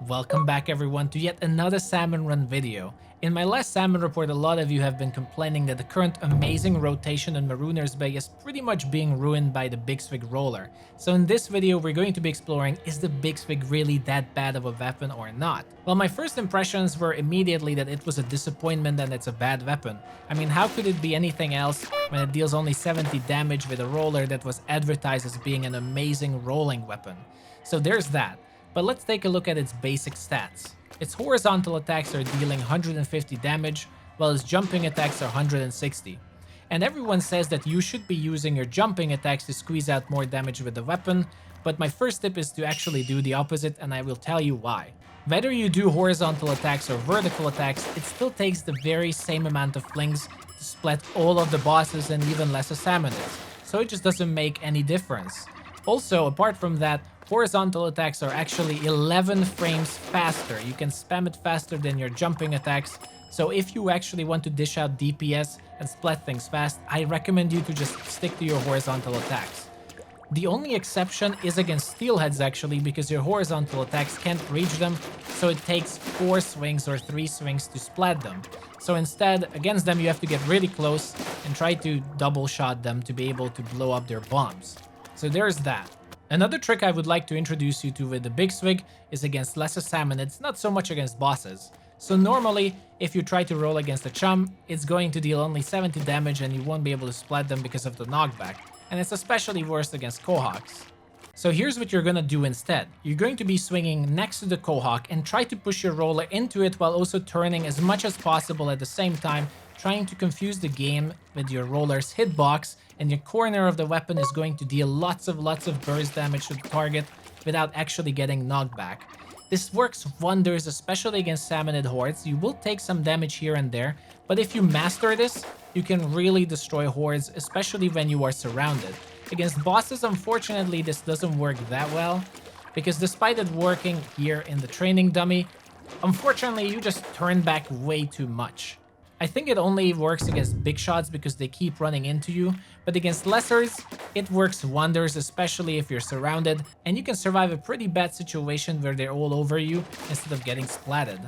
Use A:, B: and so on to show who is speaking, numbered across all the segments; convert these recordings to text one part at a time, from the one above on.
A: Welcome back everyone to yet another Salmon Run video. In my last Salmon report, a lot of you have been complaining that the current amazing rotation in Marooner's Bay is pretty much being ruined by the Big Swig Roller. So in this video, we're going to be exploring, is the Big Swig really that bad of a weapon or not? Well, my first impressions were immediately that it was a disappointment and it's a bad weapon. I mean, how could it be anything else when it deals only 70 damage with a roller that was advertised as being an amazing rolling weapon? So there's that. But let's take a look at its basic stats. Its horizontal attacks are dealing 150 damage, while its jumping attacks are 160. And everyone says that you should be using your jumping attacks to squeeze out more damage with the weapon, but my first tip is to actually do the opposite, and I will tell you why. Whether you do horizontal attacks or vertical attacks, it still takes the very same amount of flings to splat all of the bosses and even less a Salmonids, so it just doesn't make any difference. Also, apart from that, horizontal attacks are actually 11 frames faster. You can spam it faster than your jumping attacks. So if you actually want to dish out DPS and splat things fast, I recommend you to just stick to your horizontal attacks. The only exception is against steelheads actually, because your horizontal attacks can't reach them, so it takes 4 swings or 3 swings to splat them. So instead, against them you have to get really close and try to double shot them to be able to blow up their bombs. So there's that. Another trick I would like to introduce you to with the Big Swig is against lesser Salmonids, not so much against bosses. So normally, if you try to roll against a chum, it's going to deal only 70 damage and you won't be able to splat them because of the knockback. And it's especially worse against Quahawks. So here's what you're gonna do instead. You're going to be swinging next to the Quahawk and try to push your roller into it while also turning as much as possible at the same time, trying to confuse the game with your roller's hitbox, and your corner of the weapon is going to deal lots of burst damage to the target without actually getting knocked back. This works wonders, especially against Salmonid hordes. You will take some damage here and there, but if you master this, you can really destroy hordes, especially when you are surrounded. Against bosses, unfortunately, this doesn't work that well, because despite it working here in the training dummy, unfortunately, you just turn back way too much. I think it only works against big shots because they keep running into you, but against lessers, it works wonders, especially if you're surrounded, and you can survive a pretty bad situation where they're all over you instead of getting splatted.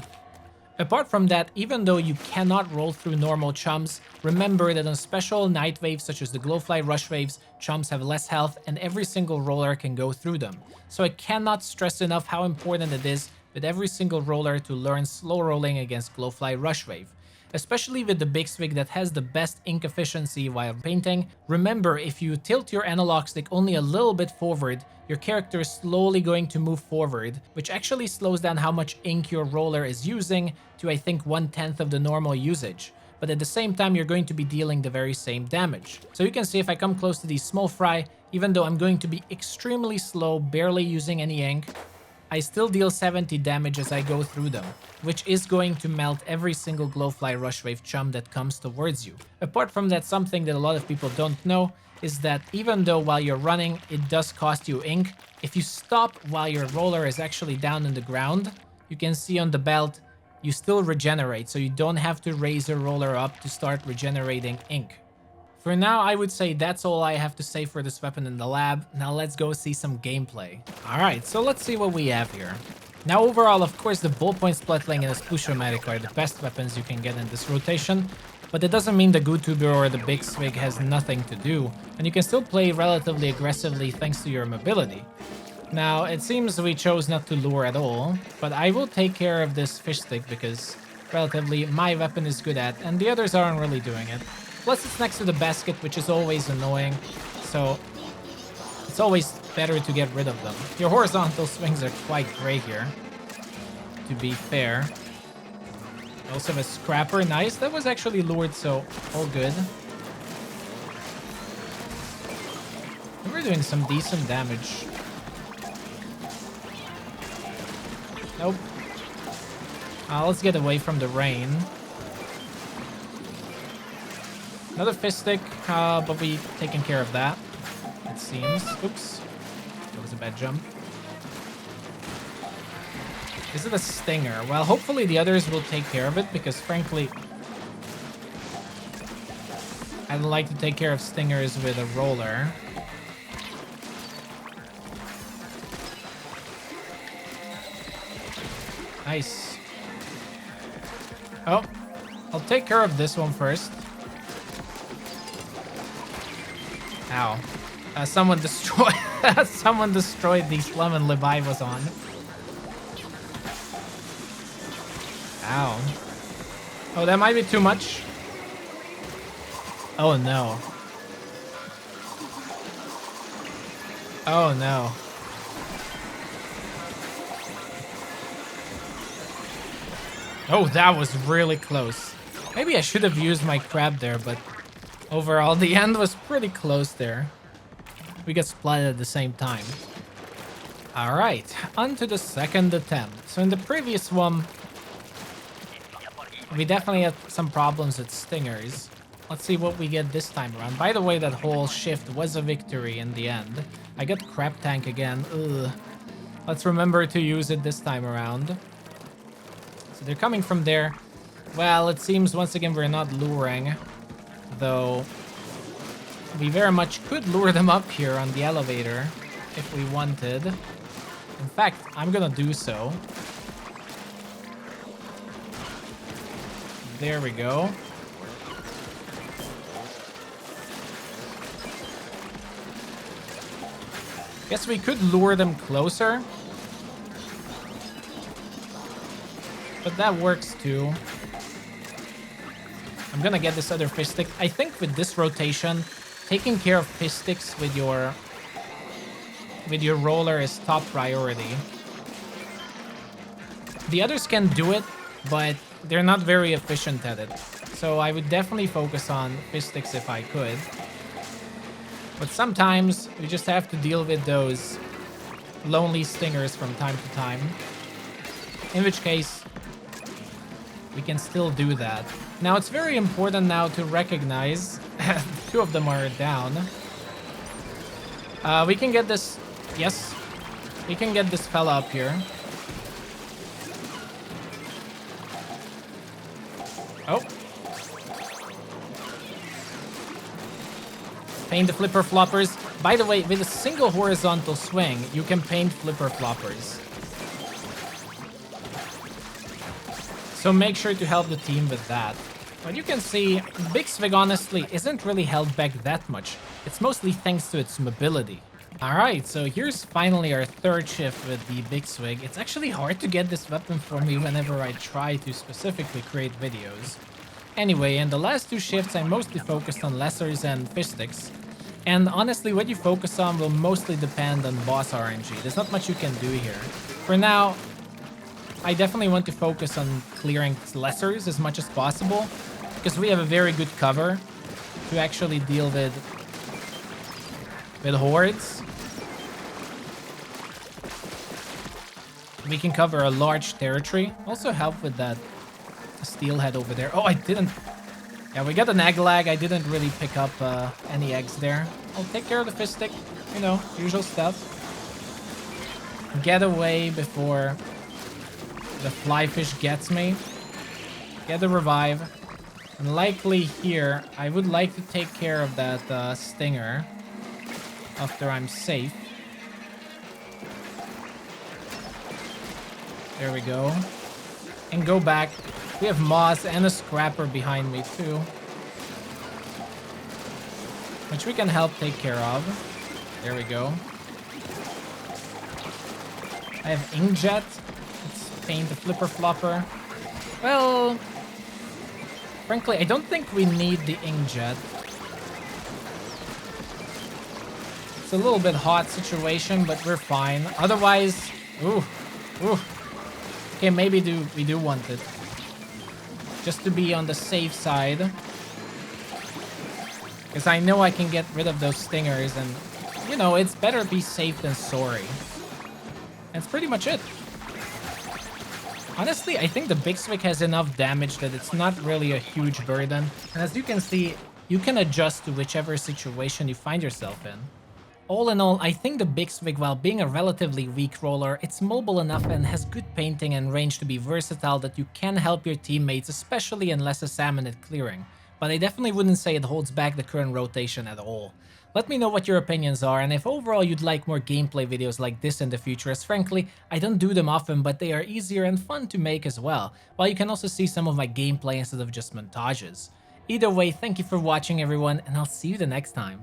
A: Apart from that, even though you cannot roll through normal chums, remember that on special night waves such as the Glowfly Rush waves, chums have less health and every single roller can go through them. So I cannot stress enough how important it is with every single roller to learn slow rolling against Glowfly Rush wave. Especially with the Big Swig that has the best ink efficiency while painting. Remember, if you tilt your analog stick only a little bit forward, your character is slowly going to move forward, which actually slows down how much ink your roller is using to I think 1/10 of the normal usage. But at the same time, you're going to be dealing the very same damage. So you can see if I come close to these small fry, even though I'm going to be extremely slow, barely using any ink, I still deal 70 damage as I go through them, which is going to melt every single Glowfly Rush Wave chum that comes towards you. Apart from that, something that a lot of people don't know is that even though while you're running, it does cost you ink, if you stop while your roller is actually down in the ground, you can see on the belt, you still regenerate, so you don't have to raise your roller up to start regenerating ink. For now, I would say that's all I have to say for this weapon in the lab. Now let's go see some gameplay. Alright, so let's see what we have here. Now overall, of course, the ballpoint splatling and the Sploosh-O-Matic are the best weapons you can get in this rotation, but it doesn't mean the Gootuber or the Big Swig has nothing to do, and you can still play relatively aggressively thanks to your mobility. Now, it seems we chose not to lure at all, but I will take care of this fish stick because relatively my weapon is good at, and the others aren't really doing it. Plus, it's next to the basket, which is always annoying, so it's always better to get rid of them. Your horizontal swings are quite great here, to be fair. I also have a scrapper. Nice. That was actually lured, so all good. And we're doing some decent damage. Nope. Let's get away from the rain. Another fist stick, but we taken care of that, it seems. Oops. That was a bad jump. Is it a stinger? Well, hopefully the others will take care of it, because frankly, I like to take care of stingers with a roller. Nice. Oh, I'll take care of this one first. Ow. Someone destroyed someone destroyed the lemon lib I was on. Ow. Oh, that might be too much. Oh no. Oh no. Oh, that was really close. Maybe I should have used my crab there, but overall the end was pretty close there. We got splatted at the same time. Alright, on to the second attempt. So in the previous one, we definitely had some problems with stingers. Let's see what we get this time around. By the way, that whole shift was a victory in the end. I got crab tank again. Ugh. Let's remember to use it this time around. So they're coming from there. Well, it seems once again we're not luring, though we very much could lure them up here on the elevator if we wanted. In fact, I'm gonna do so. There we go. Guess we could lure them closer. But that works too. I'm gonna get this other fish stick. I think with this rotation, taking care of fish sticks with your roller is top priority. The others can do it, but they're not very efficient at it. So I would definitely focus on fish sticks if I could. But sometimes we just have to deal with those lonely stingers from time to time. In which case, we can still do that. Now, it's very important now to recognize... two of them are down. We can get this... Yes. We can get this fella up here. Oh. Paint the flipper floppers. By the way, with a single horizontal swing, you can paint flipper floppers. So make sure to help the team with that. But you can see, Big Swig honestly isn't really held back that much. It's mostly thanks to its mobility. Alright, so here's finally our third shift with the Big Swig. It's actually hard to get this weapon for me whenever I try to specifically create videos. Anyway, in the last two shifts I mostly focused on lessers and fish sticks. And honestly, what you focus on will mostly depend on boss RNG. There's not much you can do here. For now, I definitely want to focus on clearing lessers as much as possible, because we have a very good cover to actually deal with hordes. We can cover a large territory. Also help with that steelhead over there. Oh, I didn't... Yeah, we got an egg lag. I didn't really pick up any eggs there. I'll take care of the fish stick. You know, usual stuff. Get away before the fly fish gets me. Get the revive. And likely here, I would like to take care of that stinger after I'm safe. There we go. And go back. We have moss and a scrapper behind me too, which we can help take care of. There we go. I have inkjet. Let's paint the flipper flopper. Well, frankly, I don't think we need the inkjet. It's a little bit hot situation, but we're fine. Otherwise, ooh. Okay, maybe we do want it. Just to be on the safe side. Because I know I can get rid of those stingers and, you know, it's better be safe than sorry. That's pretty much it. Honestly, I think the Big Swig has enough damage that it's not really a huge burden. And as you can see, you can adjust to whichever situation you find yourself in. All in all, I think the Big Swig, while being a relatively weak roller, it's mobile enough and has good painting and range to be versatile that you can help your teammates, especially in lesser salmon at clearing. But I definitely wouldn't say it holds back the current rotation at all. Let me know what your opinions are and if overall you'd like more gameplay videos like this in the future, as frankly, I don't do them often, but they are easier and fun to make as well, while you can also see some of my gameplay instead of just montages. Either way, thank you for watching everyone, and I'll see you the next time.